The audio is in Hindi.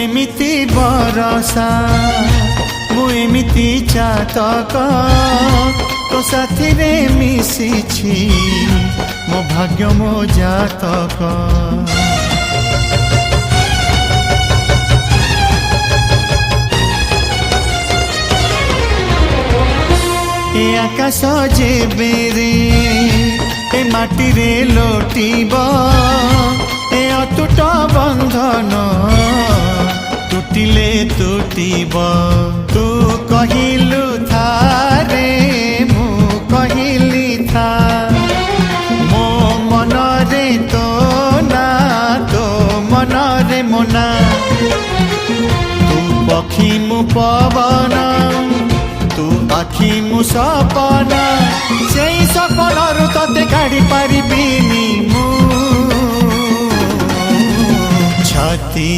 एमिति बरसा मु एमिति चातक तो साथी रे मिशिछि मो भाग्य मो जातक। ए आकाश जेबेरे ए माटी रे लोटिब ए अटूट बंधन टूटिले टूटिब। तू कहिलु था रे मु कहिली था मो मन रे तो ना तो मन रे मोना। तू पक्षी मु पवन तू आखि मु सपन से सपन तते काढ़ी पारिबिनी मु छाती